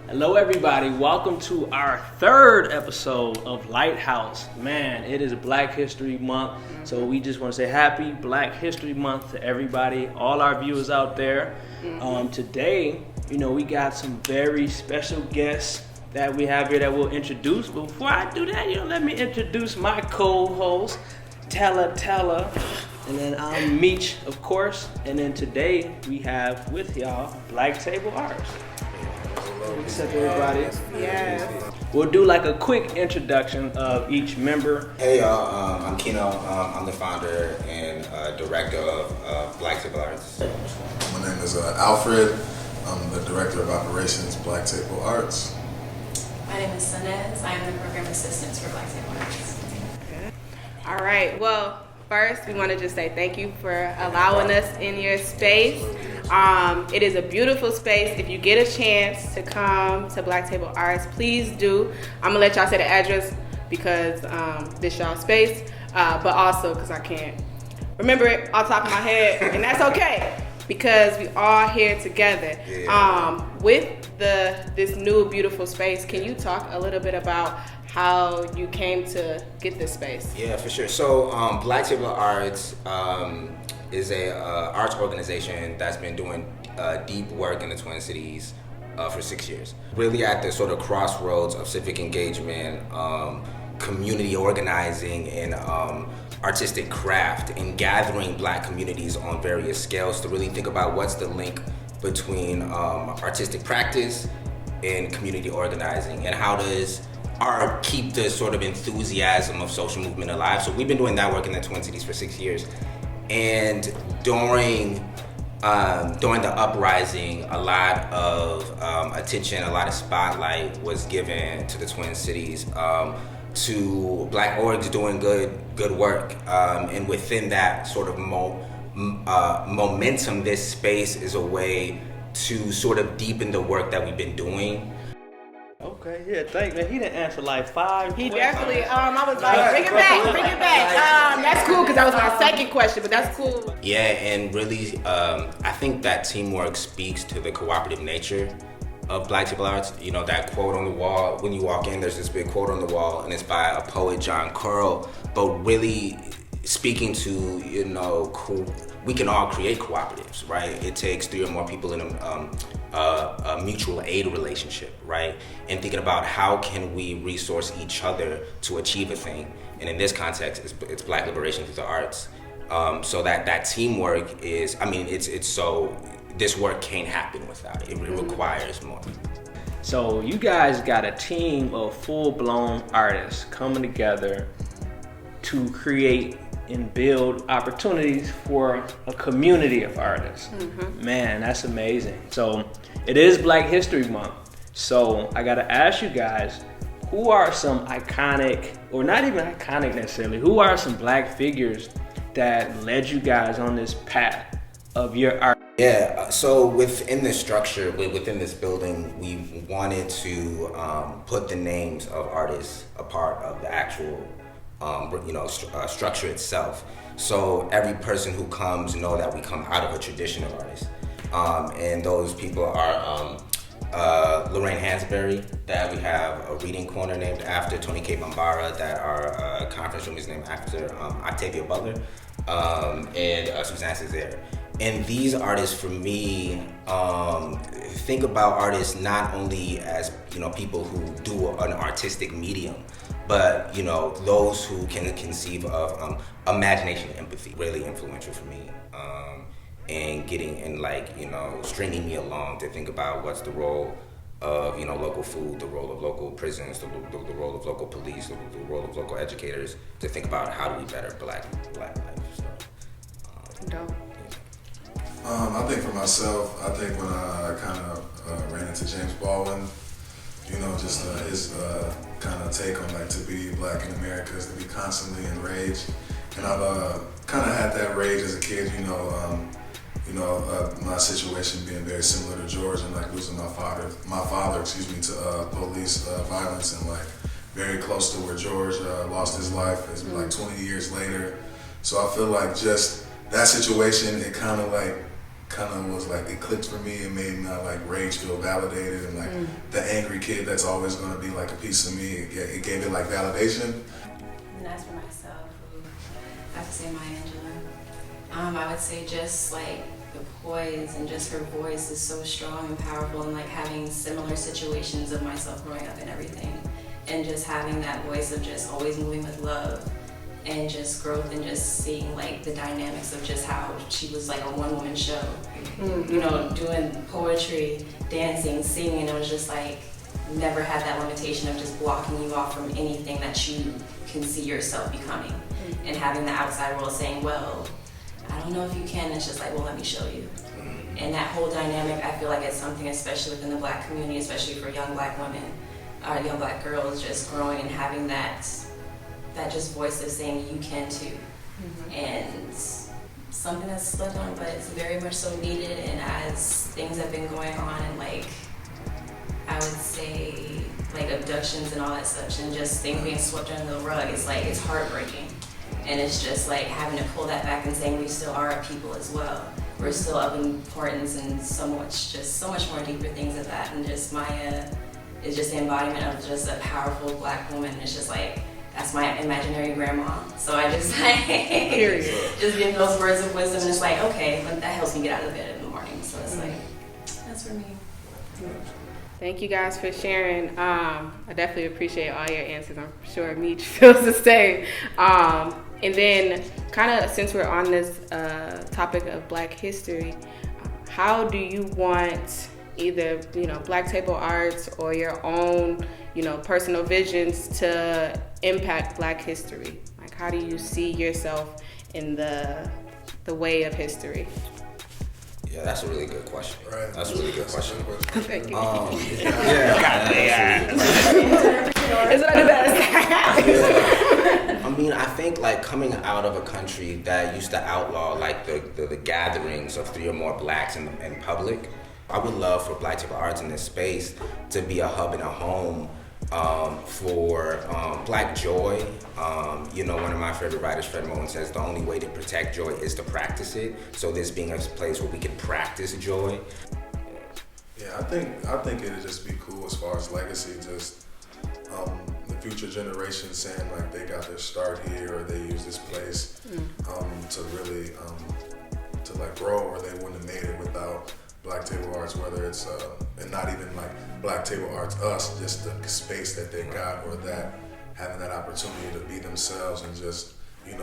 Hello everybody, welcome to our third episode of LightHouse. Man, it is Black History Month, so we just want to say happy Black History Month to everybody, all our viewers out there. Today, we got some very special guests that we have here that we'll introduce. But before I do that, let me introduce my co-host, Tella, and then I'm Meech, of course. And then today we have with y'all Black Table Arts. What's up, everybody? Yes. We'll do like a quick introduction of each member. Hey y'all, I'm Kino. I'm the founder and director of Black Table Arts. My name is Alfred. I'm the director of operations, Black Table Arts. My name is Sanez. I am the program assistant for Black Table Arts. All right. Well, first, we want to just say thank you for allowing us in your space. It is a beautiful space. If you get a chance to come to Black Table Arts, please do. I'm going to let y'all say the address because this y'all space, but also because I can't remember it off the top of my head, and that's okay because we all here together. With this new beautiful space, can you talk a little bit about how you came to get this space? Yeah, for sure. So Black Table Arts is a arts organization that's been doing deep work in the Twin Cities for 6 years. Really at the sort of crossroads of civic engagement, community organizing, and artistic craft, and gathering Black communities on various scales to really think about what's the link between artistic practice and community organizing, and how does art keep the sort of enthusiasm of social movement alive. So we've been doing that work in the Twin Cities for 6 years. And during the uprising, a lot of attention, a lot of spotlight was given to the Twin Cities, to Black orgs doing good work. And within that sort of momentum, this space is a way to sort of deepen the work that we've been doing. Okay, yeah, thank man. He didn't answer like 5 He questions. definitely, I was like, bring it back. That's cool because that was my second question, but that's cool. Yeah, and really, I think that teamwork speaks to the cooperative nature of Black Table Arts. That quote on the wall, when you walk in, there's this big quote on the wall, and it's by a poet, John Curl, but really speaking to, we can all create cooperatives, right? It takes 3 or more people in a mutual aid relationship, right? And thinking about how can we resource each other to achieve a thing. And in this context, it's Black liberation through the arts. So that teamwork is, it's so, this work can't happen without it. It requires more. So you guys got a team of full-blown artists coming together to create and build opportunities for a community of artists. Man, that's amazing. So it is Black History Month. So I gotta ask you guys, who are some iconic, or not even iconic necessarily, who are some Black figures that led you guys on this path of your art? Yeah, so within this structure, within this building, we wanted to put the names of artists a part of the actual structure itself. So every person who comes know that we come out of a tradition of artists. And those people are Lorraine Hansberry, that we have a reading corner named after, Tony K. Bambara, that our conference room is named after Octavia Butler, and Suzanne Césaire. And these artists, for me, think about artists not only as people who do an artistic medium, but those who can conceive of imagination and empathy. Really influential for me, and getting and stringing me along to think about what's the role of local food, the role of local prisons, the role of local police, the role of local educators, to think about how do we better Black life. So, Dope. I think for myself, I think when I kind of ran into James Baldwin, just his kind of take on to be Black in America is to be constantly enraged. And I've kind of had that rage as a kid, my situation being very similar to George, and losing my father, to police violence, and very close to where George lost his life. It's 20 years later. So I feel just that situation, it kind of kind of was like, it clicked for me and made my like rage feel validated, and like the angry kid that's always going to be like a piece of me, it gave it like validation. And as for myself, I have to say Maya Angelou. I would say just like the poise and just her voice is so strong and powerful, and like having similar situations of myself growing up and everything, and just having that voice of just always moving with love and just growth, and just seeing like the dynamics of just how she was like a one-woman show, you know, doing poetry, dancing, singing, and it was just like never had that limitation of just blocking you off from anything that you can see yourself becoming, and having the outside world saying, well, I don't know if you can. It's just like, well, let me show you. And that whole dynamic, I feel like it's something, especially within the Black community, especially for young Black women, young Black girls, just growing and having that just voice of saying you can too. And something that's slept on, but it's very much so needed. And as things have been going on, and like I would say like abductions and all that stuff, and just things being swept under the rug, it's like it's heartbreaking. And it's just like having to pull that back and saying we still are a people as well. We're still of importance, and so much more deeper things of that. And just Maya is just the embodiment of just a powerful Black woman. It's just like, that's my imaginary grandma. So I just like, just getting those words of wisdom, and it's like, okay, that helps me get out of bed in the morning. So it's like, that's for me. Thank you guys for sharing. I definitely appreciate all your answers. I'm sure Meech feels the same. And then kind of since we're on this topic of Black history, how do you want either, Black table arts or your own, personal visions to impact Black history? Like, how do you see yourself in the way of history? Yeah, that's a really good question. Right. That's a really good question. Thank you. Is it the best? I mean, I think like coming out of a country that used to outlaw like the gatherings of 3 or more Blacks in public, I would love for Black table arts in this space to be a hub and a home for Black joy. One of my favorite writers, Fred Moen, says the only way to protect joy is to practice it. So this being a place where we can practice joy. Yeah, I think it'd just be cool as far as legacy, just the future generations saying like they got their start here, or they use this place to really to like grow, or they wouldn't have made it without Black table arts, whether it's and not even like Black table arts us, just the space that they got, or that having that opportunity to be themselves and just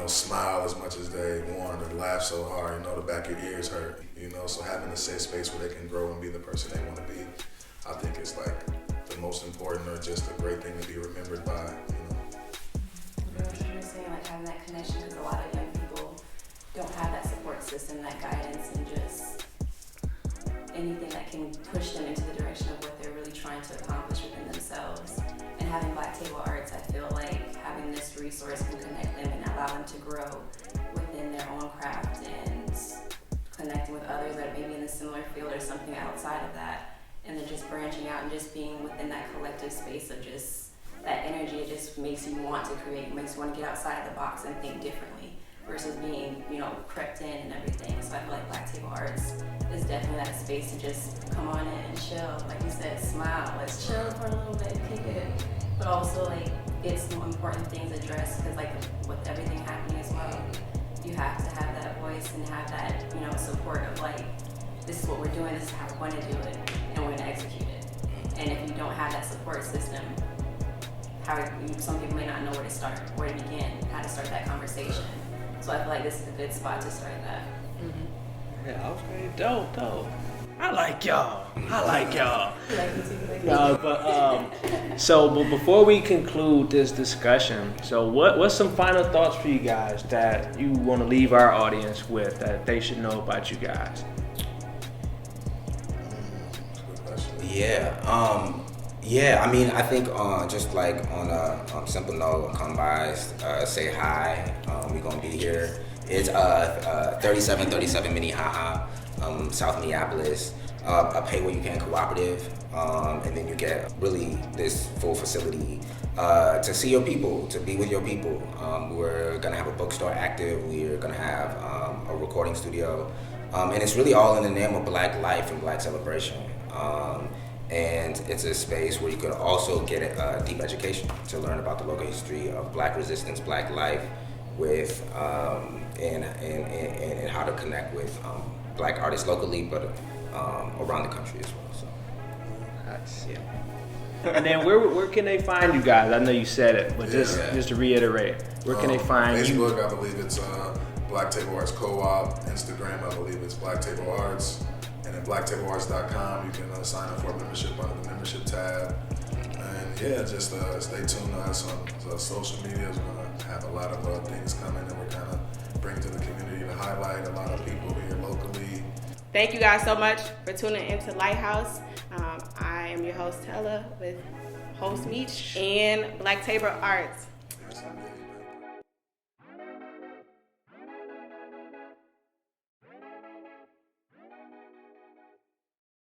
smile as much as they want, or laugh so hard the back of your ears hurt, so having a safe space where they can grow and be the person they want to be, I think is like the most important, or just a great thing to be remembered by. I was just saying, like having that connection, because a lot of young people don't have that support system, that guidance, and just anything that can push them into the direction of what they're really trying to accomplish within themselves. And having Black table arts, I feel like having this resource can connect them and allow them to grow within their own craft, and connecting with others that may be in a similar field or something outside of that, and then just branching out and just being within that collective space of just that energy. It just makes you want to create, makes you want to get outside the box and think differently, versus being, crept in and everything. So I feel like Black table arts is definitely that space to just come on in and chill. Like you said, smile. Let's chill for a little bit, kick it. But also, like, get some important things addressed, because, like, with everything happening as well, you have to have that voice and have that, support of, like, this is what we're doing, this is how we're going to do it, and we're going to execute it. And if you don't have that support system, some people may not know where to start, where to begin, how to start that conversation. So I feel like this is a good spot to start that. Yeah, okay, dope. I like y'all. But before we conclude this discussion, so what's some final thoughts for you guys that you want to leave our audience with, that they should know about you guys? Yeah, I mean, I think just like on a simple note, come by, say hi. We're gonna be here. It's 3737 Minnehaha, South Minneapolis. A pay what you can cooperative, and then you get really this full facility to see your people, to be with your people. We're gonna have a bookstore active. We're gonna have a recording studio. And it's really all in the name of Black life and Black celebration. And it's a space where you can also get a deep education to learn about the local history of Black resistance, Black life, with and how to connect with Black artists locally, but around the country as well. So That's it. And then where can they find you guys? I know you said it, but just to reiterate, where can they find Facebook, you? I believe it's Black Table Arts Co-op. Instagram, I believe it's Black Table Arts. And at blacktablearts.com, you can sign up for a membership under the membership tab. And yeah, just stay tuned to us on social media. We're going to have a lot of things coming that we're kind of bringing to the community to highlight a lot of people here locally. Thank you guys so much for tuning into LightHouse. I am your host, Tella, with host Meech and Black Table Arts.